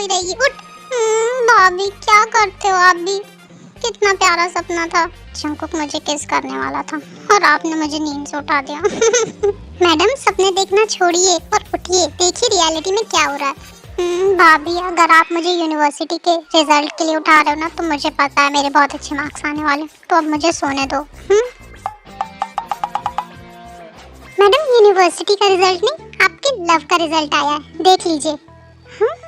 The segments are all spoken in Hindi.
सोई रहेगी, उठ। भाभी क्या करते हो आप भी? कितना प्यारा सपना था, जंकुक मुझे किस करने वाला था और आपने मुझे नींद से उठा दिया। मैडम सपने देखना छोड़िए और उठिए, देखिए रियलिटी में क्या हो रहा है। भाभी अगर आप मुझे यूनिवर्सिटी के रिजल्ट के लिए उठा रहे हो ना, तो मुझे पता है मेरे बहुत अच्छे मार्क्स आने वाले, तो अब मुझे सोने दो। मैडम यूनिवर्सिटी का रिजल्ट नहीं, आपके लव का रिजल्ट आया है, देख लीजिए।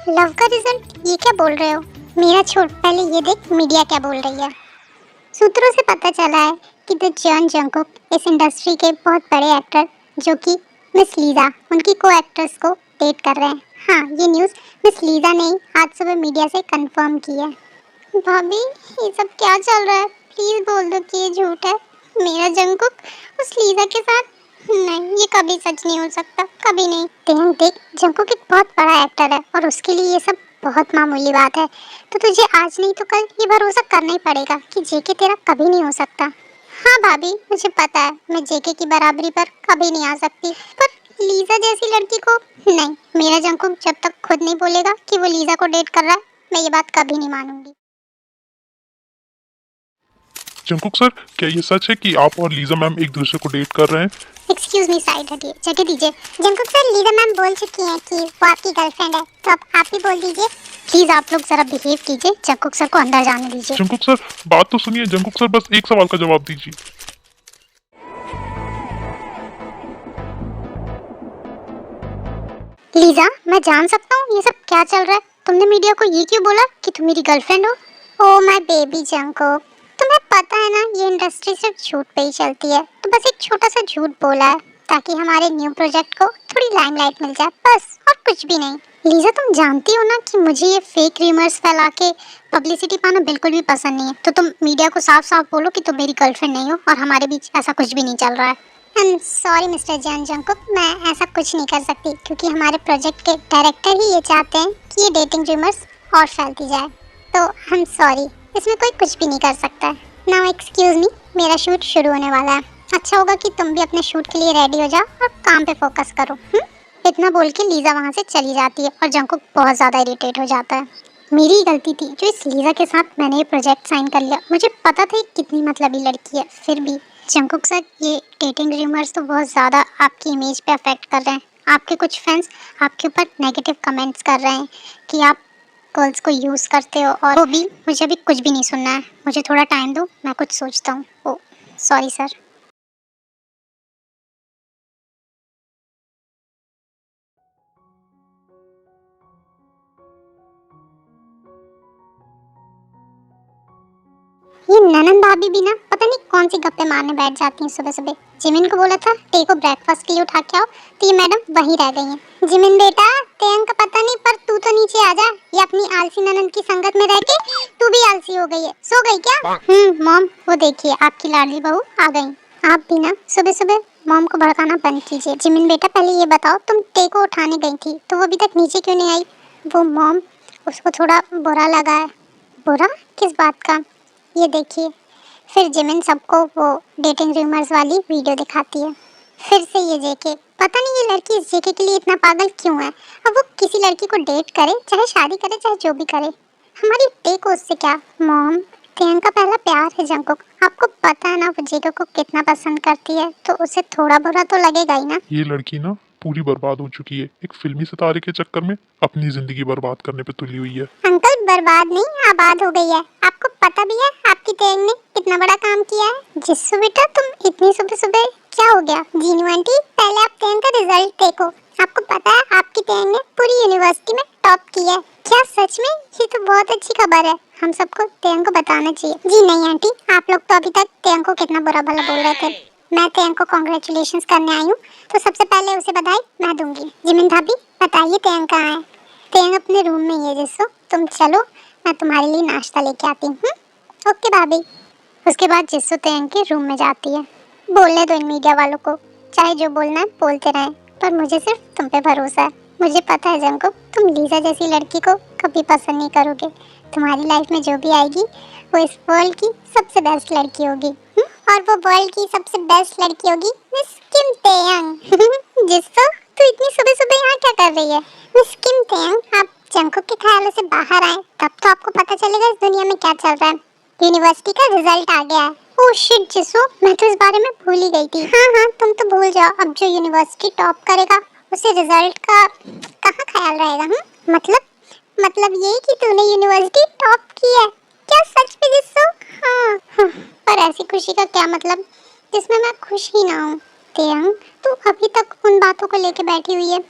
लव का रिजल्ट? ये क्या बोल रहे हो? मेरा छोड़, पहले ये देख मीडिया क्या बोल रही है। सूत्रों से पता चला है कि द जॉन जंकुक इस इंडस्ट्री के बहुत बड़े एक्टर जो कि मिस लीजा उनकी को एक्ट्रेस को डेट कर रहे हैं। हाँ, ये न्यूज़ मिस लीजा ने आज सुबह मीडिया से कंफर्म की है। भाभी ये सब क्या चल रहा है? प्लीज बोल दो कि ये झूठ है। मेरा जंकुक उस लीजा के साथ? नहीं, ये कभी सच नहीं हो सकता, कभी नहीं। देख, जंकुक एक बहुत बड़ा एक्टर है और उसके लिए ये सब बहुत मामूली बात है। तो तुझे आज नहीं तो कल ये भरोसा करना ही पड़ेगा कि जेके तेरा कभी नहीं हो सकता। हाँ भाभी, मुझे पता है मैं जेके की बराबरी पर कभी नहीं आ सकती, पर लीजा जैसी लड़की को नहीं। मेरा जंकुक जब तक खुद नहीं बोलेगा कि वो लीजा को डेट कर रहा है, मैं ये बात कभी नहीं मानूंगी। जंकुक सर, क्या ये सच है कि आप और लीजा मैम एक दूसरे को डेट कर रहे हैं? एक्सक्यूज मी, साइड हटिए, जगह दीजिए। जंकुक सर, लीजा मैम बोल चुकी हैं कि वो आपकी गर्लफ्रेंड है, तो अब आप भी बोल दीजिए। प्लीज आप लोग जरा बिहेव कीजिए, जंकुक सर को अंदर जाने दीजिए। जंकुक सर, बात तो सुनिए। जंकुक सर, बस एक सवाल का जवाब दीजिए। लीजा, मैं जान सकता हूँ ये सब क्या चल रहा है? तुमने मीडिया को ये क्यों बोला कि तुम मेरी गर्लफ्रेंड हो? ओ माय बेबी जंकुक, तुम्हें पता है ना ये इंडस्ट्री सिर्फ झूठ पे ही चलती है, तो बस एक छोटा सा झूठ बोला है ताकि हमारे न्यू प्रोजेक्ट को थोड़ी लाइमलाइट मिल जाए, बस, और कुछ भी नहीं। लीजा, तुम जानती हो ना कि मुझे ये फेक रूमर्स फैला के पब्लिसिटी पाना बिल्कुल भी पसंद नहीं है, तो तुम मीडिया को साफ साफ बोलो कि तुम मेरी गर्लफ्रेंड नहीं हो और हमारे बीच ऐसा कुछ भी नहीं चल रहा है। सॉरी मिस्टर जॉन जंकुक, मैं ऐसा कुछ नहीं कर सकती क्योंकि हमारे प्रोजेक्ट के डायरेक्टर ही ये चाहते हैं कि ये डेटिंग रूमर्स और फैलती जाए, तो आई एम सॉरी, इसमें कोई कुछ भी नहीं कर सकता है। नाउ एक्सक्यूज मी, मेरा शूट शुरू होने वाला है, अच्छा होगा कि तुम भी अपने शूट के लिए रेडी हो जाओ और काम पे फोकस करो। इतना बोल के लीजा वहाँ से चली जाती है और जंकुक बहुत ज़्यादा इरिटेट हो जाता है। मेरी गलती थी जो इस लीजा के साथ मैंने ये प्रोजेक्ट साइन कर लिया, मुझे पता था कितनी मतलबी लड़की है, फिर भी। जंकुक सर, ये डेटिंग रूमर्स तो बहुत ज़्यादा आपकी इमेज पे अफेक्ट कर रहे हैं। आपके कुछ फैंस आपके ऊपर नेगेटिव कमेंट्स कर रहे हैं कि आप गर्ल्स को यूज़ करते हो, और वो भी मुझे अभी कुछ भी नहीं सुनना है, मुझे थोड़ा टाइम दो, मैं कुछ सोचता हूँ। ओ सॉरी सर। ये ननन भाभी भी ना पता नहीं कौन सी गप्पे मारने बैठ जाती हैं सुबह सुबह। जिमिन को बोला था टे को ब्रेकफास्ट के लिए उठा के आओ, तो ये मैडम वहीं रह गई हैं। जिमिन बेटा, तेंग का पता नहीं, पर तू तो नीचे आ जा, ये अपनी आलसी ननन की संगत में रह के तू भी आलसी हो गई है। सो गई क्या? मॉम, वो देखिए आपकी लाडली बहू आ गई। आप भी ना सुबह सुबह मॉम को भड़काना बंद कीजिए। जिमिन बेटा, पहले ये बताओ, तुम टे को उठाने गई थी तो वो अभी तक नीचे क्यों नहीं आई? वो मॉम, उसको थोड़ा बुरा लगा है। बुरा किस बात का? ये देखिए। फिर जिमिन सबको वो डेटिंग रूमर्स वाली वीडियो दिखाती है। फिर से ये जेके, पता नहीं ये लड़की इस जेके के लिए इतना पागल क्यों है। अब वो किसी लड़की को डेट करे, चाहे शादी करे, चाहे जो भी करे, हमारी टे को उससे क्या। मॉम, तेन का पहला प्यार है जंकुक, आपको पता है ना वो जेके को कितना पसंद करती है, तो उसे थोड़ा बुरा तो लगेगा ही ना। ये लड़की ना पूरी बर्बाद हो चुकी है, एक फिल्मी सितारे के चक्कर में अपनी जिंदगी बर्बाद करने पे तुली हुई है। अंकल, बर्बाद नहीं, आबाद हो गई है। आपको पता भी है आपकी तेन ने कितना बड़ा काम किया है। जिस्सू बेटा, तुम इतनी सुबह सुबह क्या हो गया? जीनू आंटी, पहले आप तेन का रिजल्ट देखो। आपको पता है आपकी तेन ने पूरी यूनिवर्सिटी में टॉप किया है। क्या सच में? ये तो बहुत अच्छी खबर है, हम सबको तेन को बताना चाहिए। जी नहीं आंटी, आप लोग तो अभी तक तेन को कितना बुरा भला बोल रहे थे। मैं तेन को कॉन्ग्रेचुलेशंस करने आई हूँ, तो सबसे पहले उसे बधाई मैं दूंगी। जिमिन भाभी, बताइए तेन कहाँ है? तेन अपने रूम में ही है जिस्सू, तुम चलो, मैं तुम्हारे लिए नाश्ता लेके आती हूँ। ओके भाभी। उसके बाद जिस्सू तेन के रूम में जाती है। बोलने दो इन मीडिया वालों को, चाहे जो बोलना है बोलते रहें, पर मुझे सिर्फ तुम पे भरोसा है। मुझे पता है जंकुक, तुम लीजा जैसी लड़की को कभी पसंद नहीं करोगे। तुम्हारी लाइफ में जो भी आएगी वो इस वर्ल्ड की सबसे बेस्ट लड़की होगी। और वो वर्ल्ड की सबसे बेस्ट लड़की होगी मिस किम तेयंग। जिस्सू, तू इतनी सुबह सुबह यहाँ क्या कर रही है? मिस किम तेयंग, आप जंकुक के ख्यालों से बाहर आए तब तो आपको पता चलेगा इस दुनिया में क्या चल रहा है। यूनिवर्सिटी का रिजल्ट आ गया है। ओह शिट जिसो, मैं तो इस बारे में भूल ही गई थी। हाँ तुम तो भूल जाओ, अब जो यूनिवर्सिटी टॉप करेगा उसे रिजल्ट का कहाँ ख्याल रहेगा। मतलब ये कि तूने यूनिवर्सिटी टॉप की है। क्या सच में जिसो? हाँ, पर ऐसी खुशी का क्या मतलब जिसमें मैं खुश ही ना हूँ। तेयंग, तू अभी तक उन बातों को लेके बैठी हुई है।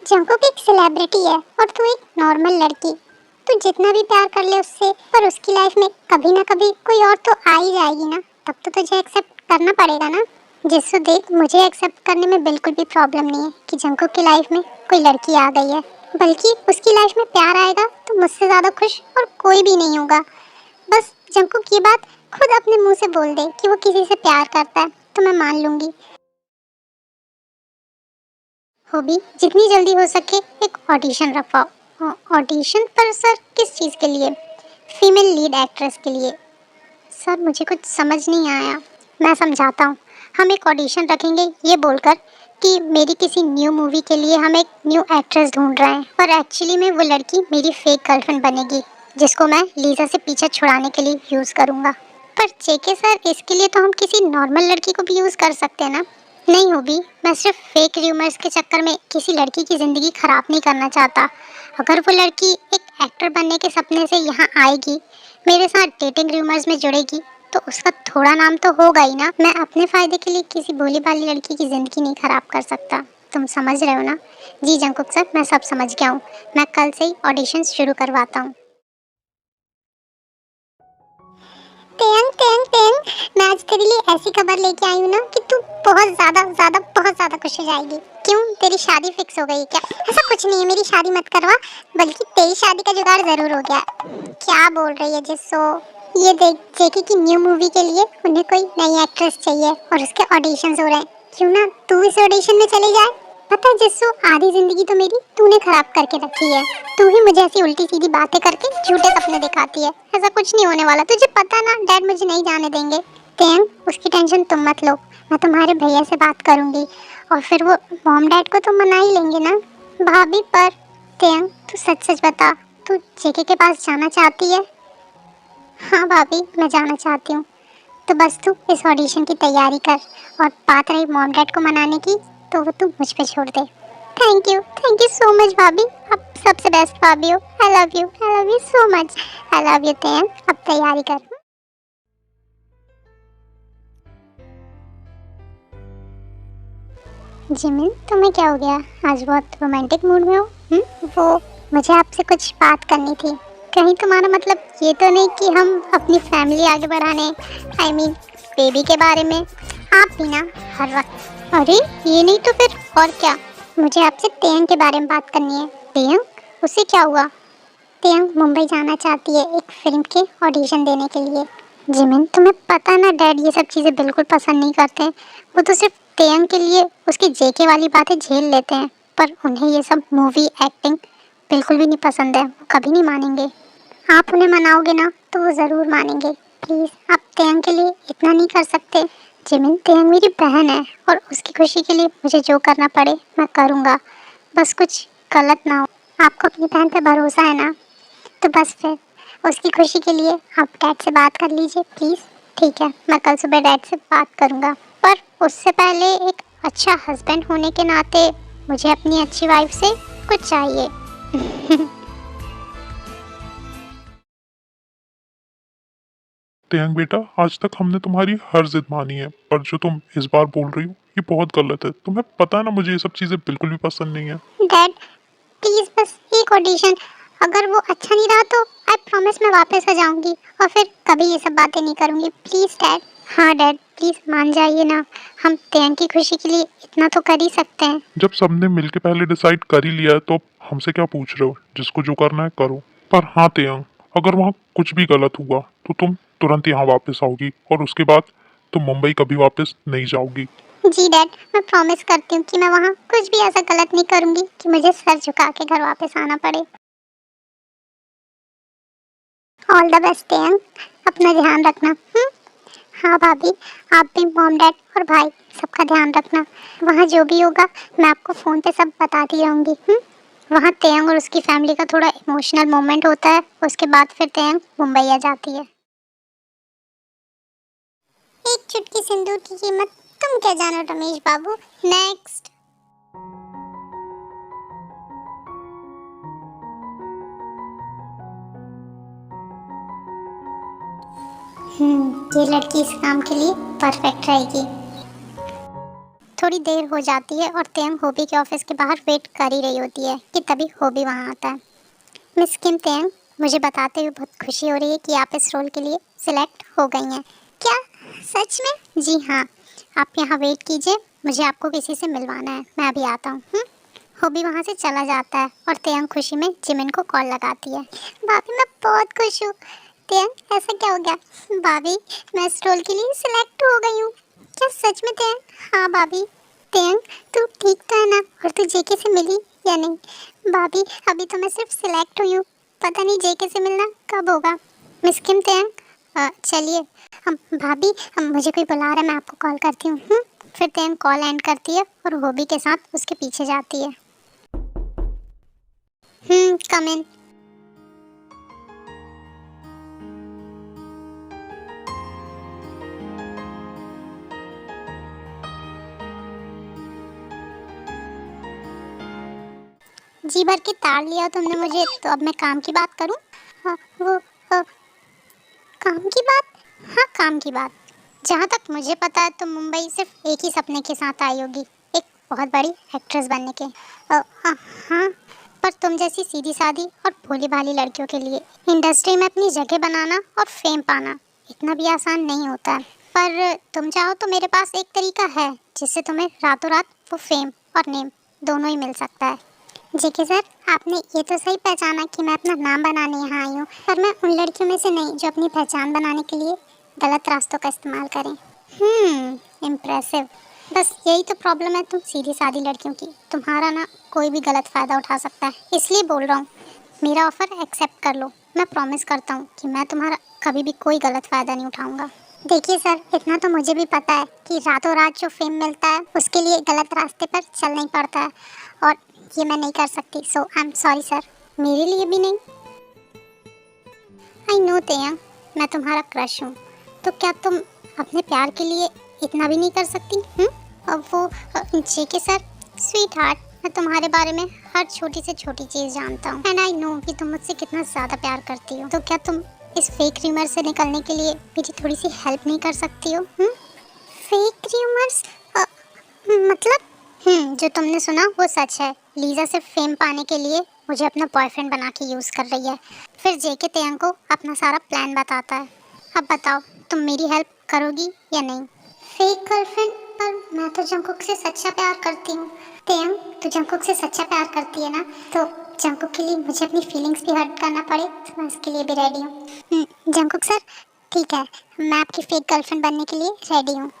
जंकुक एक सेलिब्रिटी है और तू एक नॉर्मल लड़की। तू जितना भी प्यार कर ले उससे, पर उसकी लाइफ में कभी ना कभी कोई और तो आ ही जाएगी ना। तब तो तुझे एक्सेप्ट करना पड़ेगा ना। जिसको देख, मुझे एक्सेप्ट करने में बिल्कुल भी प्रॉब्लम नहीं है कि जंकुक की लाइफ में कोई लड़की आ गई है, बल्कि उसकी लाइफ में प्यार आएगा तो मुझसे ज़्यादा खुश और कोई भी नहीं होगा। बस जंकुक ये बात खुद अपने मुंह से बोल दे कि वो किसी से प्यार करता है तो मैं मान लूंगी। होबी, जितनी जल्दी हो सके एक ऑडिशन रखवाओ। ऑडिशन पर सर, किस चीज़ के लिए? फीमेल लीड एक्ट्रेस के लिए। सर मुझे कुछ समझ नहीं आया। मैं समझाता हूँ। हम एक ऑडिशन रखेंगे ये बोलकर कि मेरी किसी न्यू मूवी के लिए हम एक न्यू एक्ट्रेस ढूंढ रहे हैं, पर एक्चुअली में वो लड़की मेरी फेक गर्लफ्रेंड बनेगी जिसको मैं लीजा से पीछे छुड़ाने के लिए यूज़ करूँगा। पर जेके सर, इसके लिए तो हम किसी नॉर्मल लड़की को भी यूज़ कर सकते हैं ना। नहीं होबी, मैं सिर्फ फेक र्यूमर्स के चक्कर में किसी लड़की की ज़िंदगी ख़राब नहीं करना चाहता। अगर वो लड़की एक एक्टर बनने के सपने से यहाँ आएगी, मेरे साथ डेटिंग र्यूमर्स में जुड़ेगी, तो उसका थोड़ा नाम तो होगा ही ना। मैं अपने फ़ायदे के लिए किसी भोली भाली लड़की की ज़िंदगी नहीं ख़राब कर सकता। तुम समझ रहे हो ना? जी जंकुक सर, मैं सब समझ गया हूँ। मैं कल से ही ऑडिशन शुरू करवाता हूँ। तेयंग तेयंग तेयंग, मैं आज तेरे लिए ऐसी खबर लेके आई हूँ ना कि तू बहुत ज़्यादा खुश हो जाएगी। क्यों, तेरी शादी फिक्स हो गई क्या? ऐसा कुछ नहीं है, मेरी शादी मत करवा, बल्कि तेरी शादी का जुगाड़ ज़रूर हो गया। क्या बोल रही है जिसो? ये देख, जेके की न्यू मूवी के लिए उन्हें कोई नई एक्ट्रेस चाहिए और उसके ऑडिशंस हो रहे हैं। क्यों ना तू इस ऑडिशन में चले जाए? पता है जिसो, आधी जिंदगी तो मेरी तूने खराब करके रखी है। तू ही मुझे ऐसी उल्टी सीधी बातें करके झूठे सपने दिखाती है। ऐसा कुछ नहीं होने वाला, तुझे पता ना, डैड मुझे नहीं जाने देंगे। तेयंग, उसकी टेंशन तुम मत लो, मैं तुम्हारे भैया से बात करूंगी और फिर वो मॉम डैड को तो मना ही लेंगे ना। भाभी, पर तेयंग तू सच सच बता, तू जेके के पास जाना चाहती है? हाँ भाभी, मैं जाना चाहती हूँ। तो बस तू इस ऑडिशन की तैयारी कर, और बात रही मॉम डैड को मनाने की, तो वो तू मुझ पे छोड़ दे। थैंक यू सो मच भाभी, आप सबसे बेस्ट भाभी हो। I love you so much. I love you Taehyung, अब तैयारी कर। जिमिन, तुम्हें क्या हो गया? आज बहुत रोमांटिक मूड में हो। वो, मुझे आपसे कुछ बात करनी थी। कहीं तुम्हारा मतलब ये तो नहीं कि हम अपनी फैमिली आगे बढ़ाने, आई मीन बेबी के बारे में? आप भी ना हर वक्त। अरे ये नहीं तो फिर और क्या? मुझे आपसे तेयंग के बारे में बात करनी है। तेयंग, उसे क्या हुआ? तेयंग मुंबई जाना चाहती है एक फिल्म के ऑडिशन देने के लिए। जिमिन, तुम्हें पता ना डैड ये सब चीज़ें बिल्कुल पसंद नहीं करते हैं। वो तो सिर्फ तेयंग के लिए उसकी जेके वाली बातें झेल लेते हैं, पर उन्हें ये सब मूवी एक्टिंग बिल्कुल भी नहीं पसंद है। वो कभी नहीं मानेंगे। आप उन्हें मनाओगे ना तो वो ज़रूर मानेंगे। प्लीज़, आप तेयंग के लिए इतना नहीं कर सकते? जिमिन, तेयंग मेरी बहन है और उसकी खुशी के लिए मुझे जो करना पड़े मैं करूँगा। बस कुछ गलत ना हो। आपको अपनी बहन पे भरोसा है ना? तो बस फिर उसकी खुशी के लिए आप डैड से बात कर लीजिए प्लीज़। ठीक है, मैं कल सुबह डैड से बात करूँगा, पर उससे पहले एक अच्छा हस्बैंड होने के नाते मुझे अपनी अच्छी वाइफ से कुछ चाहिए। तेयंग बेटा, आज तक हमने तुम्हारी हर जिद मानी है, पर जो तुम इस बार बोल रही हो ये बहुत गलत है। तुम्हें पता है ना, मुझे ये सब चीजें बिल्कुल भी पसंद नहीं है। डैड प्लीज़, बस एक ऑडिशन, अगर वो अच्छा नहीं रहा तो आई प्रॉमिस मैं वापस आ जाऊंगी और फिर कभी ये सब बातें नहीं करूंगी। Please dad. हाँ डैड, प्लीज़ मान जाइए ना, हम तेयंग की खुशी के लिए इतना तो कर ही सकते हैं। जब सबने मिलके पहले डिसाइड कर ही लिया है तो अब हमसे क्या पूछ रहे हो? जिसको जो करना है करो। पर हाँ तेयंग, अगर वहाँ कुछ भी गलत हुआ तो तुम तुरंत यहाँ वापस आओगी और उसके बाद तुम मुंबई कभी वापस नहीं जाओगी। जी डैड, मैं प्रॉमिस करती हूँ कि मैं वहाँ कुछ भी ऐसा गलत नहीं करूँगी कि मुझे सर झुका के घर वापस आना पड़े। ऑल द बेस्ट तेयंग, अपना ध्यान रखना। हाँ भाभी, आप भी मॉम डैड और भाई सबका ध्यान रखना। वहाँ जो भी होगा मैं आपको फ़ोन पे सब बताती रहूँगी। वहाँ तेयंग और उसकी फैमिली का थोड़ा इमोशनल मोमेंट होता है। उसके बाद फिर तेयंग मुंबई आ जाती है। एक चुटकी सिंदूर की कीमत तुम क्या जानो रमेश बाबू। नेक्स्ट। ये लड़की इस काम के लिए परफेक्ट रहेगी। थोड़ी देर हो जाती है और तेयंग होबी के ऑफिस के बाहर वेट कर ही रही होती है कि तभी होबी वहाँ आता है। मिस किम तेयंग, मुझे बताते हुए बहुत खुशी हो रही है कि आप इस रोल के लिए सिलेक्ट हो गई हैं। क्या सच में? जी हाँ, आप यहाँ वेट कीजिए, मुझे आपको किसी से मिलवाना है, मैं अभी आता हूँ। होबी वहाँ से चला जाता है और तेयंग खुशी में जिमिन को कॉल लगाती है। भाभी मैं बहुत खुश हूँ। तेयंग ऐसा क्या हो गया? भाभी मैं इस रोल के लिए सिलेक्ट हो गई हूँ। क्या सच में तेयंग? हाँ भाभी। तेयंग तू ठीक तो है ना? और तू जेके से मिली या नहीं? भाभी अभी तो मैं सिर्फ सिलेक्ट हुई हूँ, पता नहीं जेके से मिलना कब होगा। मिस किम तेयंग, चलिए हम भाभी मुझे कोई बुला रहा है, मैं आपको कॉल करती हूँ। फिर तेयंग कॉल एंड करती है और होबी के साथ उसके पीछे जाती है। कम इन। जी भर के ताड़ लिया तुमने मुझे, तो अब मैं काम की बात करूं? हाँ, वो काम की बात? हाँ काम की बात। जहाँ तक मुझे पता है तो मुंबई सिर्फ एक ही सपने के साथ आई होगी, एक बहुत बड़ी एक्ट्रेस बनने के। हाँ, पर तुम जैसी सीधी सादी और भोली भाली लड़कियों के लिए इंडस्ट्री में अपनी जगह बनाना और फेम पाना इतना भी आसान नहीं होता है। पर तुम चाहो तो मेरे पास एक तरीका है जिससे तुम्हें रातों रात वो फेम और नेम दोनों ही मिल सकता है। जेके सर, आपने ये तो सही पहचाना कि मैं अपना नाम बनाने यहाँ आई हूँ, पर मैं उन लड़कियों में से नहीं जो अपनी पहचान बनाने के लिए गलत रास्तों का इस्तेमाल करें। इम्प्रेसिव। बस यही तो प्रॉब्लम है तुम सीधी सादी लड़कियों की, तुम्हारा ना कोई भी गलत फ़ायदा उठा सकता है, इसलिए बोल रहा हूँ मेरा ऑफ़र एक्सेप्ट कर लो। मैं प्रॉमिस करता हूँ कि मैं तुम्हारा कभी भी कोई गलत फ़ायदा नहीं उठाऊँगा। देखिए सर, इतना तो मुझे भी पता है कि रातों रात जो फेम मिलता है उसके लिए गलत रास्ते पर चल नहीं पड़ता है, और ये मैं नहीं कर सकती। सो आई एम सॉरी सर, मेरे लिए भी नहीं। आई नो तेयंग, मैं तुम्हारा क्रश हूँ, तो क्या तुम अपने प्यार के लिए इतना भी नहीं कर सकती? अब वो जेके सर, स्वीट हार्ट, मैं तुम्हारे बारे में हर छोटी से छोटी चीज़ जानता हूँ, एंड आई नो कि तुम मुझसे कितना ज़्यादा प्यार करती हो। तो क्या तुम इस फेक र्यूमर से निकलने के लिए मेरी थोड़ी सी हेल्प नहीं कर सकती हो? फेक र्यूमर्स मतलब? जो तुमने सुना वो सच है। लीजा सिर्फ फेम पाने के लिए मुझे अपना बॉयफ्रेंड बना के यूज़ कर रही है, फिर जेके तेयंग को अपना सारा प्लान बताता है। अब बताओ तुम मेरी हेल्प करोगी या नहीं? Fake girlfriend? पर मैं तो जंगकुक से सच्चा प्यार करती हूँ। तेयंग, तू जंगकुक से सच्चा प्यार करती है ना, तो जंगकुक के लिए मुझे अपनी फीलिंग्स भी हर्ट करना पड़े तो मैं उसके लिए भी रेडी हूँ। जंगकुक सर, ठीक है, मैं आपकी फेक गर्लफ्रेंड बनने के लिए रेडी हूँ।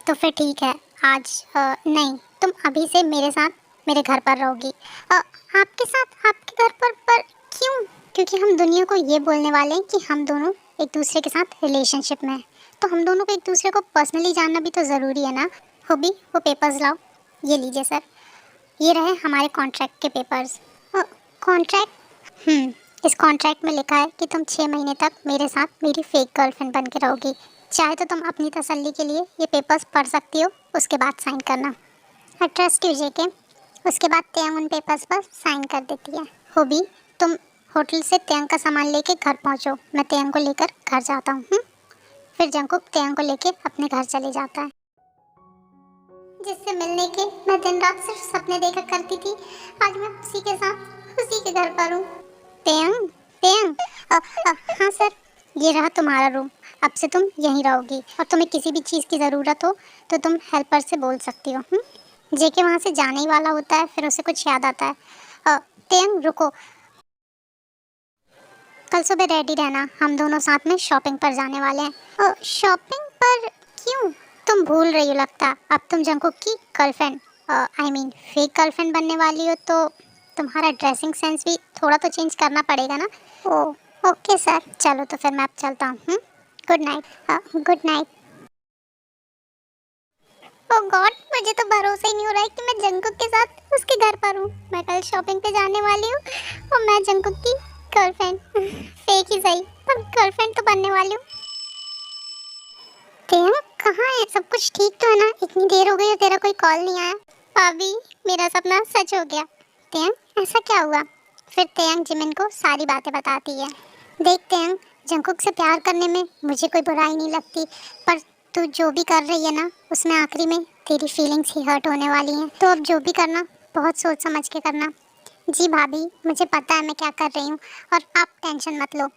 तो फिर ठीक है, आज नहीं, तुम अभी से मेरे साथ मेरे घर पर रहोगी। आपके साथ आपके घर पर क्यों? क्योंकि हम दुनिया को ये बोलने वाले हैं कि हम दोनों एक दूसरे के साथ रिलेशनशिप में हैं, तो हम दोनों को एक दूसरे को पर्सनली जानना भी तो ज़रूरी है ना। होबी, वो पेपर्स लाओ। ये लीजिए सर, ये रहे हमारे कॉन्ट्रैक्ट के पेपर्स। कॉन्ट्रैक्ट? इस कॉन्ट्रैक्ट में लिखा है कि तुम 6 महीने तक मेरे साथ मेरी फेक गर्लफ्रेंड बन के रहोगी। चाहे तो तुम अपनी तसल्ली के लिए ये पेपर्स पढ़ सकती हो, उसके बाद साइन करना। आई ट्रस्ट यू जेके। उसके बाद तेयंग उन पेपर्स पर साइन कर देती है। होबी, तुम होटल से तेयंग का सामान लेके घर पहुंचो, मैं तेयंग को लेकर घर जाता हूँ। फिर जंगकुक तेयंग को लेके अपने घर चले जाता है, जिससे मिलने के मैं दिन रात सिर्फ सपने देखा करती थी। आज मैं उसी के साथ उसी के घर पर हूँ। तेयंग, तेयंग, हाँ सर, ये रहा तुम्हारा रूम। अब से तुम यहीं रहोगी, और तुम्हें किसी भी चीज़ की ज़रूरत हो तो तुम हेल्पर से बोल सकती हो। जेके वहाँ से जाने ही वाला होता है, फिर उसे कुछ याद आता है। तेयंग रुको, कल सुबह रेडी रहना, हम दोनों साथ में शॉपिंग पर जाने वाले हैं। शॉपिंग पर? क्यों? तुम भूल रही हो लगता, अब तुम जंगकुक की girlfriend, I mean fake girlfriend बनने वाली हो, तो तुम्हारा ड्रेसिंग सेंस भी थोड़ा तो चेंज करना पड़ेगा ना। ओह ओके सर, चलो तो फिर मैं अब चलता हूँ। Good night. Good night. Oh God, मुझे तो भरोसा ही नहीं हो रहा है कि मैं जंगकुक के साथ उसके घर पर हूँ। मैं कल शॉपिंग पे जाने वाली हूँ और मैं जंगकुक की गर्लफ्रेंड, फेक ही सही पर गर्लफ्रेंड तो बनने वाली हूँ। तेरा कहाँ है? सब कुछ ठीक तो है ना? इतनी देर हो गई और तेरा कोई कॉल नहीं आया। भाभी, मेरा सपना सच हो गया। तेयंग, ऐसा क्या हुआ? फिर तेयंग जिमिन को सारी बातें बताती है। देख तेयंग, जंगकुक से प्यार करने में मुझे कोई बुराई नहीं लगती, पर तू जो भी कर रही है ना, उसमें आखिरी में तेरी फीलिंग्स ही हर्ट होने वाली हैं। तो अब जो भी करना बहुत सोच समझ के करना। जी भाभी, मुझे पता है मैं क्या कर रही हूँ और आप टेंशन मत लो।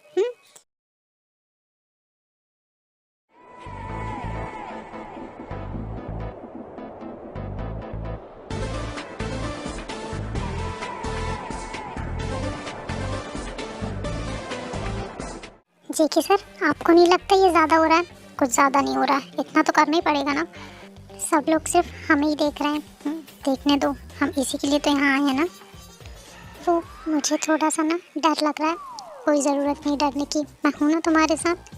जी कि सर, आपको नहीं लगता ये ज़्यादा हो रहा है? कुछ ज़्यादा नहीं हो रहा है, इतना तो करना ही पड़ेगा ना। सब लोग सिर्फ हमें ही देख रहे हैं। देखने दो, हम इसी के लिए तो यहाँ आए हैं ना। वो मुझे थोड़ा सा ना डर लग रहा है। कोई ज़रूरत नहीं डरने की, मैं हूँ ना तुम्हारे साथ।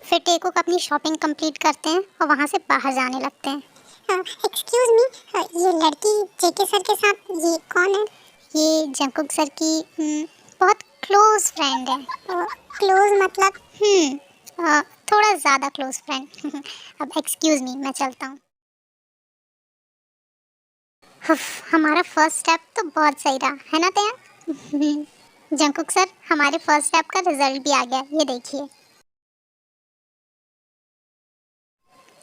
फिर टेको अपनी शॉपिंग कंप्लीट करते हैं और वहाँ से बाहर जाने लगते हैं। एक्सक्यूज मी, ये लड़की जेके सर के साथ ये कौन है? ये जंकुक सर की बहुत क्लोज फ्रेंड है। क्लोज मतलब? थोड़ा ज़्यादा क्लोज फ्रेंड। अब एक्सक्यूज मी, मैं चलता हूँ। हमारा फर्स्ट स्टेप तो बहुत सही रहा है ना तैयार? जंकुक सर, हमारे फर्स्ट स्टेप का रिजल्ट भी आ गया, ये देखिए।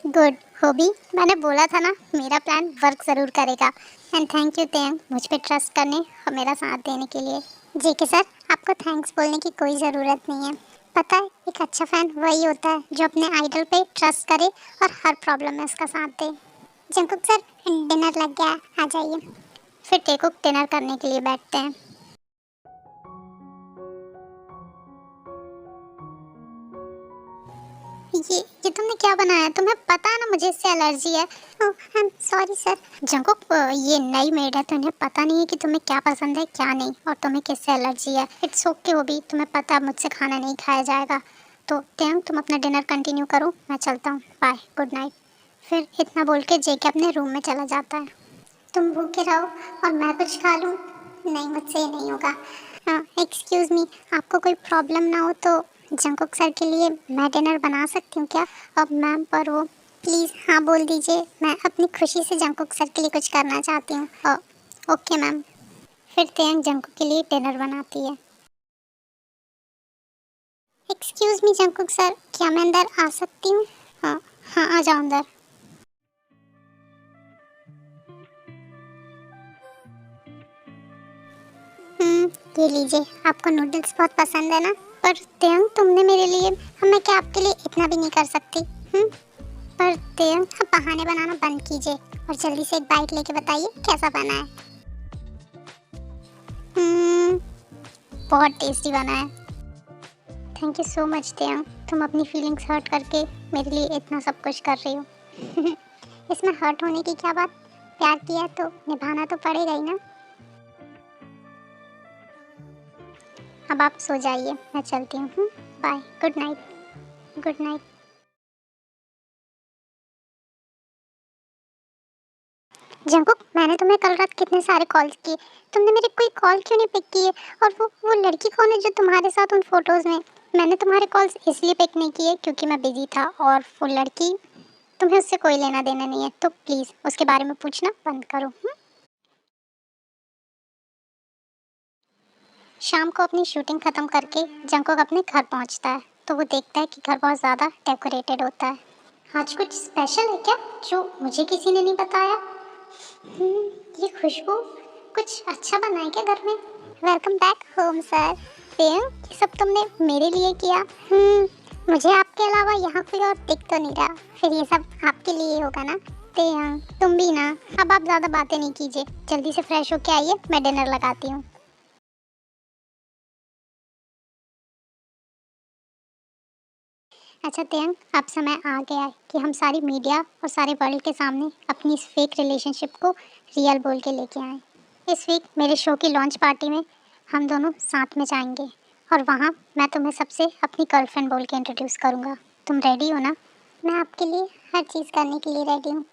गुड होबी, मैंने बोला था ना मेरा प्लान वर्क ज़रूर करेगा। एंड थैंक यू तेयंग, मुझ पे ट्रस्ट करने और मेरा साथ देने के लिए। जेके सर, आपको थैंक्स बोलने की कोई ज़रूरत नहीं है। पता है, एक अच्छा फैन वही होता है जो अपने आइडल पे ट्रस्ट करे और हर प्रॉब्लम में उसका साथ दे। जंकुक सर, डिनर लग गया है, आ जाइए। फिर टेकुक डिनर करने के लिए बैठते हैं। ये तुमने क्या बनाया? तुम्हें पता है ना मुझे इससे एलर्जी है। Oh I am sorry sir. Jungkook, ये नई मेड है तो इन्हें पता नहीं है कि तुम्हें क्या पसंद है क्या नहीं और तुम्हें किससे एलर्जी है। इट्स ओके होबी, तुम्हें पता है मुझसे खाना नहीं खाया जाएगा। तो तेयंग, तुम अपना डिनर कंटिन्यू करो, मैं चलता हूँ, बाय, गुड नाइट। फिर इतना बोल के जेके अपने रूम में चला जाता है। तुम भूखे रहो और मैं कुछ खा लूँ? नहीं, मुझसे ये नहीं होगा। एक्सक्यूज़ मी, आपको कोई प्रॉब्लम ना हो तो जंकुक सर के लिए मैं डिनर बना सकती हूँ क्या? अब मैम, पर वो प्लीज़ हाँ बोल दीजिए, मैं अपनी खुशी से जंकुक सर के लिए कुछ करना चाहती हूँ। Okay ma'am. फिर तेयंग जंकुक के लिए डिनर बनाती है। एक्सक्यूज़ मी जंकुक सर, क्या मैं अंदर आ सकती हूँ? हाँ हाँ, आ जाओ अंदर। ये लीजिए, आपको नूडल्स बहुत पसंद है ना? पर तेयंग, तुमने मेरे लिए, मैं क्या आपके लिए इतना भी नहीं कर सकती? पर तेयंग, आप बहाने बनाना बंद कीजिए और जल्दी से एक बाइट लेके बताइए कैसा बना है। हम्म, बहुत टेस्टी बना है। थैंक यू सो मच तेयंग, तुम अपनी फीलिंग्स हर्ट करके मेरे लिए इतना सब कुछ कर रही हो। इसमें हर्ट होने की क्या बात? प्यार किया है तो निभाना तो पड़ेगा ही ना। अब आप सो जाइए, मैं चलती हूँ। Bye, good night. Good night. Jungkook, मैंने तुम्हें कल रात कितने सारे कॉल्स किए, तुमने मेरी कोई कॉल क्यों नहीं पिक की है? और वो लड़की कौन है जो तुम्हारे साथ उन फोटोज़ में? मैंने तुम्हारे कॉल्स इसलिए पिक नहीं किए क्योंकि मैं बिजी था, और वो लड़की, तुम्हें उससे कोई लेना देना नहीं है, तो प्लीज़ उसके बारे में पूछना बंद करो। शाम को अपनी शूटिंग ख़त्म करके जंकुक अपने घर पहुंचता है तो वो देखता है कि घर बहुत ज़्यादा डेकोरेटेड होता है। आज कुछ स्पेशल है क्या जो मुझे किसी ने नहीं बताया? ये खुशबू, कुछ अच्छा बना है क्या घर में? Welcome back home sir. Priyank, ये सब तुमने मेरे लिए किया? मुझे आपके अलावा यहाँ कोई और दिख तो नहीं रहा, फिर ये सब आपके लिए होगा ना? प्रियंक, तुम भी ना। अब आप ज़्यादा बातें नहीं कीजिए, जल्दी से फ्रेश होके आइए, मैं डिनर लगाती हूँ। अच्छा प्रियंक, अब समय आ गया है कि हम सारी मीडिया और सारे वर्ल्ड के सामने अपनी इस फेक रिलेशनशिप को रियल बोल के लेके आए। इस वीक मेरे शो की लॉन्च पार्टी में हम दोनों साथ में जाएंगे और वहाँ मैं तुम्हें सबसे अपनी गर्लफ्रेंड बोल के इंट्रोड्यूस करूँगा। तुम रेडी हो ना? मैं आपके लिए हर चीज़ करने के लिए रेडी हूँ।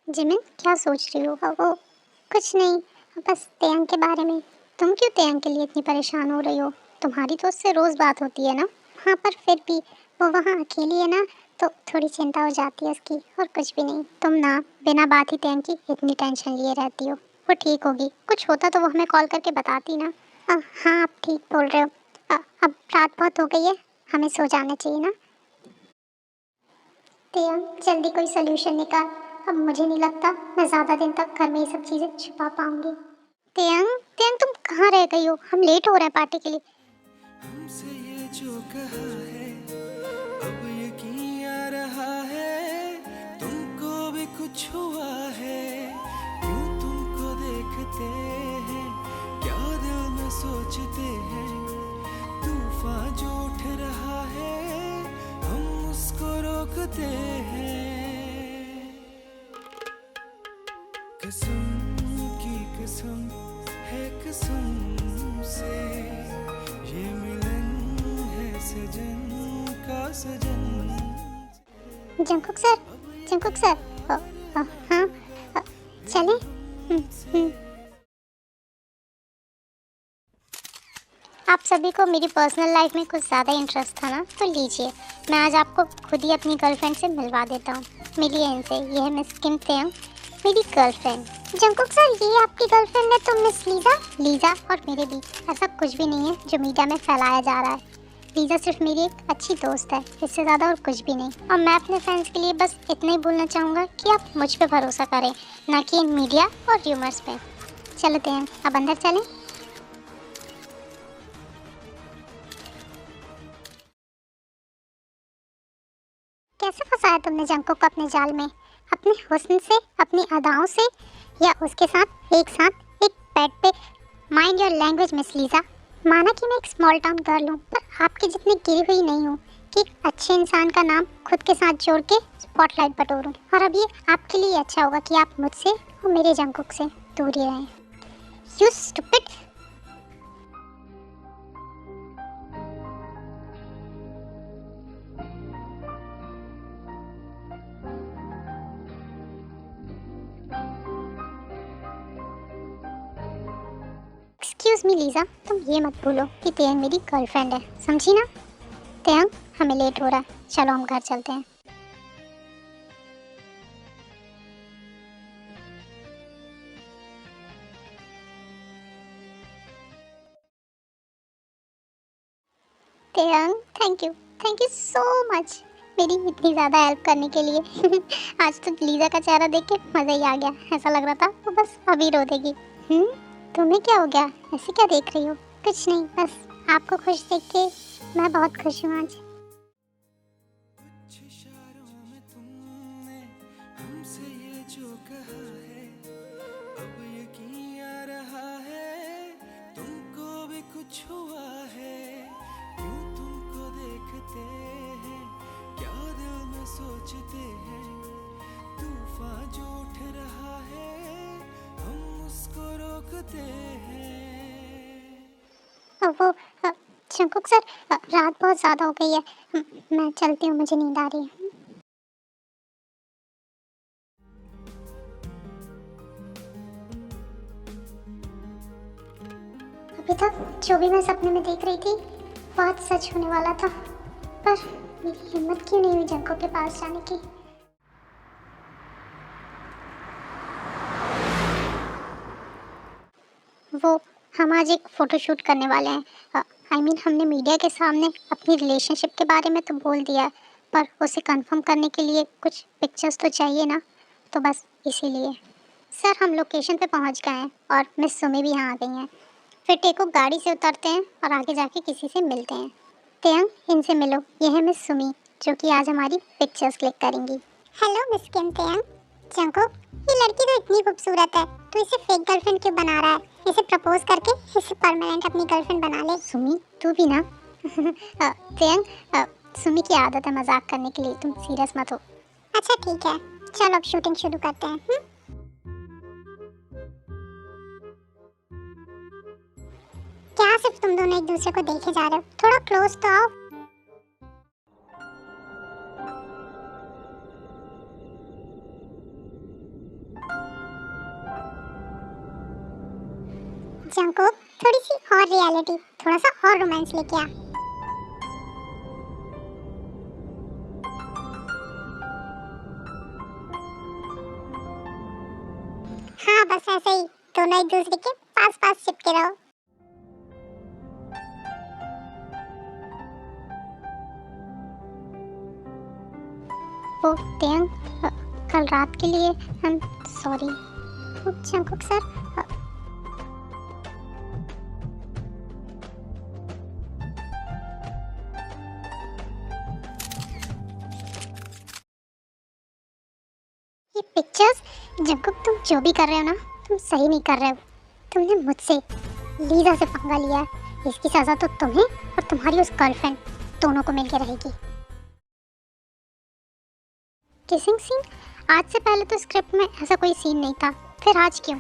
जिमिन, क्या सोच रही हो? वो कुछ नहीं, बस तेयंग के बारे में। तुम क्यों तेयंग के लिए इतनी परेशान हो रही हो? तुम्हारी तो उससे रोज़ बात होती है ना? हाँ, पर फिर भी वो वहाँ अकेली है ना, तो थोड़ी चिंता हो जाती है उसकी, और कुछ भी नहीं। तुम ना बिना बात ही तेयंग की इतनी टेंशन लिए रहती हो। वो ठीक होगी, कुछ होता तो वो हमें कॉल करके बताती ना। हाँ, आप ठीक बोल रहे हो। अब रात बहुत हो गई है, हमें सो जाना चाहिए ना। तेयंग, जल्दी कोई सोल्यूशन निकाल। अब मुझे नहीं लगता मैं ज़्यादा दिन तक घर में ये सब चीज़ें छुपा पाऊंगी। तेयंग, तेयंग तुम कहाँ रह गई हो? हम लेट हो रहे हैं पार्टी के लिए। हमसे ये जो कहा है अब यकीन आ रहा है तुमको भी कुछ हुआ है। क्यों तुमको देखते हैं क्या दिल में सोचते हैं। तूफान जो उठ रहा है हम उसको रोकते हैं। कसम की कसम है कसम से ये मिलन है सजन का सजन। जंकुक सर, जंकुक सर, हाँ, चलें? हम्म। आप सभी को मेरी पर्सनल लाइफ में कुछ ज़्यादा इंटरेस्ट था ना, तो लीजिए, मैं आज आपको खुद ही अपनी गर्लफ्रेंड से मिलवा देता हूँ। मिलिए इनसे, ये है मिस किम तेयंग, मेरी गर्लफ्रेंड। जंकुक सर, ये आपकी गर्लफ्रेंड है तो मिस लीजा। लीजा और मेरे बीच ऐसा कुछ भी नहीं है जो मीडिया में फैलाया जा रहा है। लीजा सिर्फ मेरी एक अच्छी दोस्त है, इससे ज़्यादा और कुछ भी नहीं। और मैं अपने फ्रेंड्स के लिए बस इतना ही बोलना चाहूँगा कि आप मुझ पे भरोसा करें, ना कि इन मीडिया और र्यूमर्स पे। चलते हैं, अब अंदर चलें। कैसे फंसाया तुमने जंकुक को अपने जाल में? अपने हुस्न से, अपनी अदाओं से, या उसके साथ एक बेड पे? Mind your language miss Lisa. माना कि मैं एक स्मॉल टाउन गर्ल हूँ, पर आपकी जितनी गिरी हुई नहीं हूँ कि एक अच्छे इंसान का नाम खुद के साथ जोड़ के स्पॉटलाइट बटोरूं। और अब ये आपके लिए अच्छा होगा कि आप मुझसे और मेरे जंकुक से दूर ही रहें। You stupid. Excuse me Lisa, तुम ये मत भूलो कि तेयंग मेरी गर्लफ्रेंड है, समझी ना? तेयंग, हमें लेट हो रहा है, चलो हम घर चलते हैं। तेयंग, थैंक यू सो मच मेरी इतनी ज़्यादा हेल्प करने के लिए। आज तो लीजा का चेहरा देख के मज़ा ही आ गया, ऐसा लग रहा था वो बस अभी रो देगी। तुम्हें क्या हो गया? ऐसे क्या देख रही हो? कुछ नहीं, बस आपको खुश देख के मैं बहुत खुश हूँ आज। कुछ इशारों में तुमने हमसे ये जो कहा है अब यकीन आ रहा है तुमको भी कुछ हुआ है। क्यों तुमको देखते हैं क्या दिल में सोचते हैं। तूफान जो उठ रहा है हम उसको रोकते हैं। वो जंकुक सर, रात बहुत ज़्यादा हो गई है, मैं चलती हूँ, मुझे नींद आ रही है। अभी तक जो भी मैं सपने में देख रही थी बहुत सच होने वाला था, पर मेरी हिम्मत क्यों नहीं हुई जंकुक के पास जाने की। वो हम आज एक फ़ोटोशूट करने वाले हैं। हमने मीडिया के सामने अपनी रिलेशनशिप के बारे में तो बोल दिया, पर उसे कंफर्म करने के लिए कुछ पिक्चर्स तो चाहिए ना, तो बस इसीलिए। सर, हम लोकेशन पे पहुंच गए हैं और मिस सुमी भी यहाँ आ गई हैं। फिर टेको गाड़ी से उतरते हैं और आगे जाके किसी से मिलते हैं। तेयंग, इनसे मिलो, ये है मिस सुमी, जो कि आज हमारी पिक्चर्स क्लिक करेंगी। हेलो मिस किम तेयंग। जंकुक, ये लड़की तो इतनी खूबसूरत है, तो इसे फेक गर्लफ्रेंड क्यों बना रहा है? इसे प्रपोज करके इसे परमानेंट अपनी गर्लफ्रेंड बना ले। सुमी, तू भी ना। तेयंग, सुमी की आदत है मजाक करने के लिए, तुम सीरियस मत हो। अच्छा ठीक है, चलो अब शूटिंग शुरू करते हैं। क्या सिर्फ तुम दोनों एक दूसरे को देखे जा रहे हो? थोड़ा क्लोज तो आओ। थोड़ी सी और रियलिटी, थोड़ा सा और रोमांस लेके आ। हाँ बस ऐसे ही दोनों एक दूसरे के पास पास चिपके रहो। ओ तेयंग, कल रात के लिए हम सॉरी। जंगकुक सर, ये पिक्चर्स, जंगकुक तुम जो भी कर रहे हो ना, तुम सही नहीं कर रहे हो। तुमने मुझसे लीजा से पंगा लिया है, इसकी सजा तो तुम्हें और तुम्हारी उस गर्लफ्रेंड दोनों को मिलकर रहेगी। किसिंग सीन, आज से पहले तो स्क्रिप्ट में ऐसा कोई सीन नहीं था, फिर आज क्यों?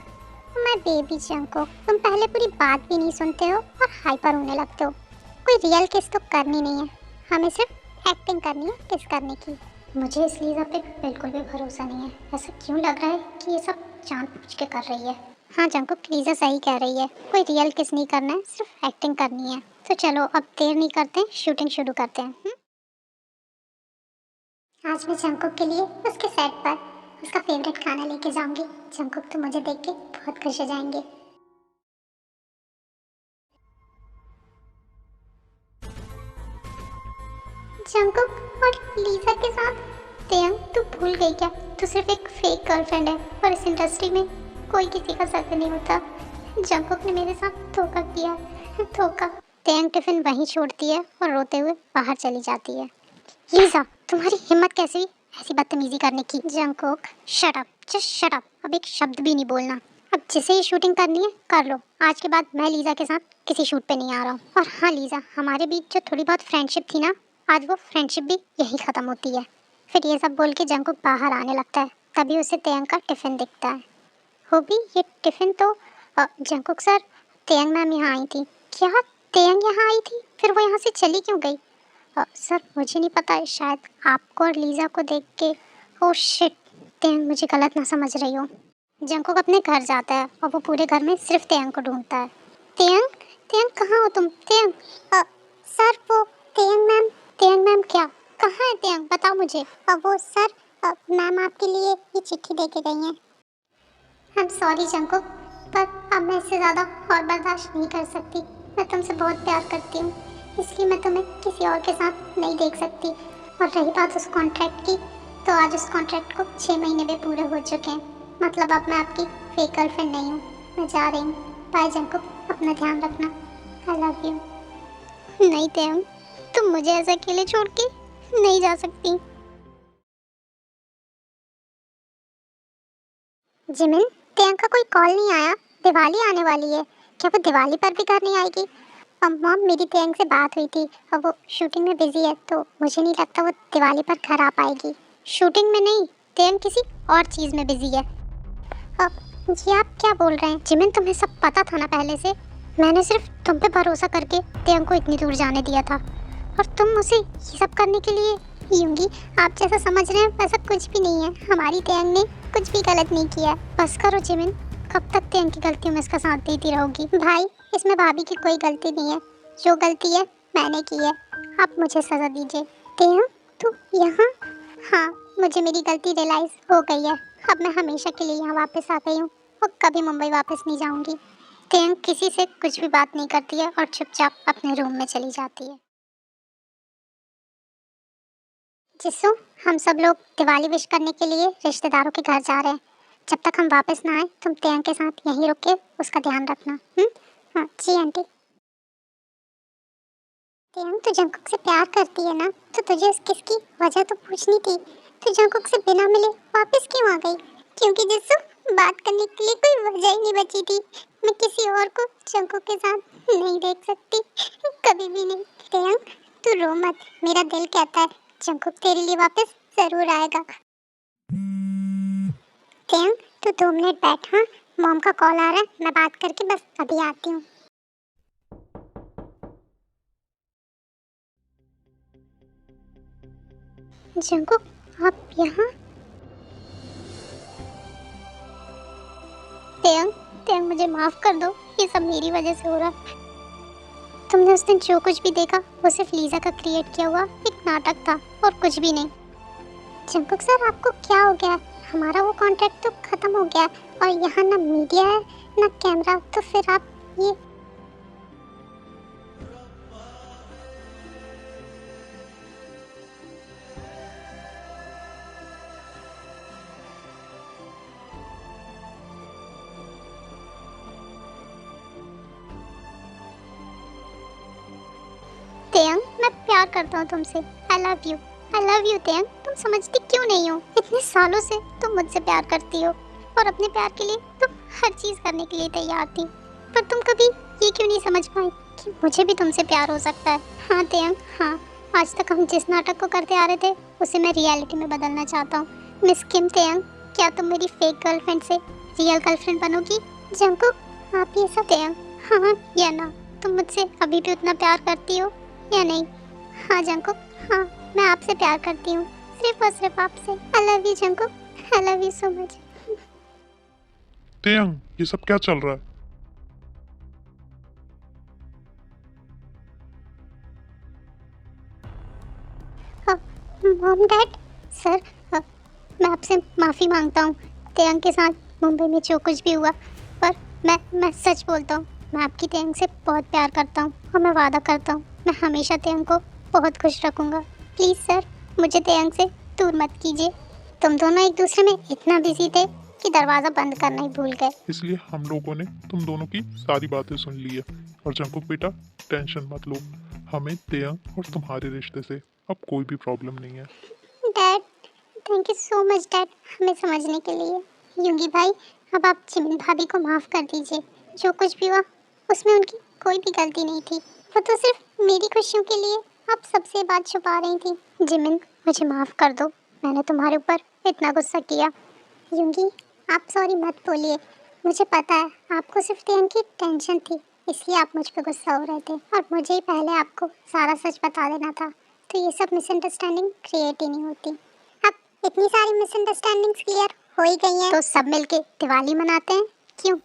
मैं बेबी जंगकुक, तुम पहले पूरी बात भी नहीं सुनते हो और हाइपर होने लगते हो। कोई रियल किस तो करनी नहीं है, हमें सिर्फ एक्टिंग करनी है किस करने की। मुझे इस लीजा पे बिल्कुल भी भरोसा नहीं है। ऐसा क्यों लग रहा है कि ये सब जानबूझ के कर रही है? हाँ जंगकुक, लीजा सही कह रही है, कोई रियल किस नहीं करना है, सिर्फ एक्टिंग करनी है। तो चलो अब देर नहीं करते, शूटिंग शुरू करते हैं। आज मैं जंगकुक के लिए उसके सेट पर उसका फेवरेट खाना लेके जाऊंगी। जंगकुक तो मुझे देख के बहुत खुश हो जाएंगे। जंगकुक और लीजा के साथ। तेयंग, तू भूल गई क्या? तू सिर्फ एक फेक गर्लफ्रेंड है और इस इंडस्ट्री में कोई किसी का सगा नहीं होता। जंगकुक ने मेरे साथ धोखा किया, धोखा। तेयंग टिफिन वहीं छोड़ती है और रोते हुए बाहर चली जाती है। लीजा, तुम्हारी हिम्मत कैसे हुई ऐसी बदतमीजी करने की? Jungkook, shut up, just shut up. अब एक शब्द भी नहीं बोलना। अब जिसे ही शूटिंग करनी है कर लो। आज के बाद मैं लीजा के साथ किसी शूट पे नहीं आ रहा हूँ। और हाँ लीजा, हमारे बीच जो थोड़ी बहुत फ्रेंडशिप थी ना, आज वो फ्रेंडशिप भी यही खत्म होती है। फिर ये सब बोल के जंगकुक बाहर आने लगता है, तभी उसे तेयंग का टिफिन दिखता है। हो भी ये टिफिन तो जंगकुक सर, तेयंग मैम यहाँ आई थी। क्या तेयंग यहाँ आई थी? फिर वो यहाँ से चली क्यों गई? सर मुझे नहीं पता है, शायद आपको और लीजा को देख के। ओह शिट, तेयंग मुझे गलत ना समझ रही हो। जंगकुक अपने घर जाता है और वो पूरे घर में सिर्फ तेयंग को ढूंढता है। तेयंग, तेयंग कहाँ हो तुम? तेयंग, सर वो तेयंग मैम। तेयंग मैम क्या? कहाँ है तेयंग? बताओ मुझे। वो सर, मैम आपके लिए ये चिट्ठी दे के गई हैं। आई एम सॉरी जंगकुक, पर अब मैं इससे ज़्यादा और बर्दाश्त नहीं कर सकती। मैं तुमसे बहुत प्यार करती हूँ, इसलिए मैं तुम्हें किसी और के साथ नहीं देख सकती। और रही बात उस कॉन्ट्रैक्ट की, तो आज उस कॉन्ट्रैक्ट को 6 महीने भी पूरे हो चुके हैं। मतलब अब मैं आपकी फेक गर्लफ्रेंड नहीं हूँ। मैं जा रही हूँ। बाय जंगकुक, अपना ध्यान रखना। आई लव यू। नहीं तेयंग, तुम मुझे ऐसे अकेले छोड़ के नहीं जा सकती। जिमिन, तेयंग का कोई कॉल नहीं आया। दिवाली आने वाली है, क्या वो दिवाली पर भी घर नहीं आएगी? मॉम, मेरी तेयंग से बात हुई थी और वो शूटिंग में बिजी है, तो मुझे नहीं लगता वो दिवाली पर घर आ पाएगी। शूटिंग में नहीं, तेयंग किसी और चीज़ में बिजी है। अब जी आप क्या बोल रहे हैं? जिमिन, तुम्हें सब पता था ना पहले से? मैंने सिर्फ तुम पे भरोसा करके तेयंग को इतनी दूर जाने दिया था, और तुम मुझे ये सब करने के लिए यूंगी। आप जैसा समझ रहे हैं वैसा कुछ भी नहीं है। हमारी तेयंग ने कुछ भी गलत नहीं किया। बस करो जिमिन, कब तक तेयंग की गलतियों में इसका साथ देती रहोगी? भाई, इसमें भाभी की कोई गलती नहीं है। जो गलती है मैंने की है। आप मुझे सजा दीजिए। तेयंग, तू यहाँ? हाँ, मुझे मेरी गलती रियलाइज हो गई है। अब मैं हमेशा के लिए यहाँ वापस आ गई हूँ और कभी मुंबई वापस नहीं जाऊँगी। तेयंग किसी से कुछ भी बात नहीं करती है और चुपचाप अपने रूम में चली जाती है। जिसु, हम सब लोग दिवाली विश करने के लिए रिश्तेदारों के घर जा रहे हैं। जब तक हम वापस ना आए, तुम तेयंग के साथ यहीं रुक के उसका ध्यान रखना। हाँ जी आंटी। तेयंग, तू जंगकुक से प्यार करती है ना, तो तुझे उस किस की वजह तो पूछनी थी। तू जंगकुक से बिना मिले वापस क्यों आ गई? क्योंकि जिसु, बात करने के लिए कोई वजह ही नहीं बची थी। मैं किसी और को जंगकुक के साथ नहीं देख सकती, कभी भी नहीं। तेयंग, तू रो मत, मेरा दिल कहता है जंगकुक तेरे लिए वापस जरूर आएगा। तेयंग, तू 2 मिनट बैठ। हाँ, मॉम का कॉल आ रहा है, मैं बात करके बस अभी आती हूँ। जंगकुक, आप यहाँ? तेयंग, तेंग मुझे माफ कर दो, ये सब मेरी वजह से हो रहा। तुमने उस दिन जो कुछ भी देखा वो सिर्फ लीजा का क्रिएट किया हुआ एक नाटक था और कुछ भी नहीं। जंकुक सर आपको क्या हो गया? हमारा वो कॉन्ट्रैक्ट तो खत्म हो गया और यहाँ ना मीडिया है ना कैमरा, तो फिर आप ये तेयंग, मैं प्यार करता हूँ तुमसे। I love you Taehyung. तुम समझती क्यों नहीं हो? इतने सालों से तुम मुझसे प्यार करती हो और अपने प्यार के लिए तुम हर चीज करने के लिए तैयार थी, पर तुम कभी ये क्यों नहीं समझ पाई कि मुझे भी तुमसे प्यार हो सकता है। हाँ तेयंग, हाँ, आज तक हम जिस नाटक को करते आ रहे थे उसे मैं रियलिटी में बदलना चाहता हूँ। मिस किम तेयंग, क्या तुम मेरी फेक गर्लफ्रेंड से रियल गर्लफ्रेंड बनोगी? जंकुक, आप ये सब तेयंग, हाँ या ना? तुम मुझसे अभी भी उतना प्यार करती हो या नहीं? हाँ जंकुक, हाँ, मैं आपसे प्यार करती हूँ, सिर्फ और सिर्फ आपसे। I love you Jungkook, I love you so much. Taehyung, ये सब क्या चल रहा है? मॉम डैड, सर, मैं आपसे माफ़ी मांगता हूँ तेयंग के साथ मुंबई में जो कुछ भी हुआ, पर मैं सच बोलता हूँ, मैं आपकी तेयंग से बहुत प्यार करता हूँ और मैं वादा करता हूँ मैं हमेशा तेयंग को बहुत खुश रखूँगा। प्लीज़ सर, मुझे तेयंग से दूर मत कीजिए। तुम दोनों एक दूसरे में इतना बिजी थे कि दरवाज़ा बंद करना ही भूल गए। इसलिए हम लोगों ने तुम दोनों की सारी बातें सुन ली है। और जंकुक बेटा, टेंशन मत लो, हमें तेयंग और तुम्हारे रिश्ते से अब कोई भी प्रॉब्लम नहीं है। Dad, thank you so much dad, हमें समझने के लिए। युंगी भाई, अब आप जिमिन भाभी को माफ़ कर दीजिए। जो कुछ भी हुआ उसमें उनकी कोई भी गलती नहीं थी, वो तो सिर्फ मेरी खुशियों के लिए आप सबसे बात छुपा रही थी। जिमिन, मुझे माफ़ कर दो, मैंने तुम्हारे ऊपर इतना गुस्सा किया। युंगी, आप सॉरी मत बोलिए, मुझे पता है आपको सिर्फ तेयंग की टेंशन थी, इसलिए आप मुझ पर गुस्सा हो रहे थे और मुझे ही पहले आपको सारा सच बता देना था, तो ये सब मिसअंडरस्टैंडिंग क्रिएट ही नहीं होती। अब इतनी सारी मिसअंडरस्टैंडिंग्स क्लियर हो ही गई हैं, तो सब मिलके दिवाली मनाते हैं, क्यों?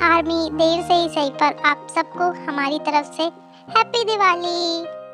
आर्मी देर से ही सही, पर आप सबको हमारी तरफ से हैप्पी दिवाली।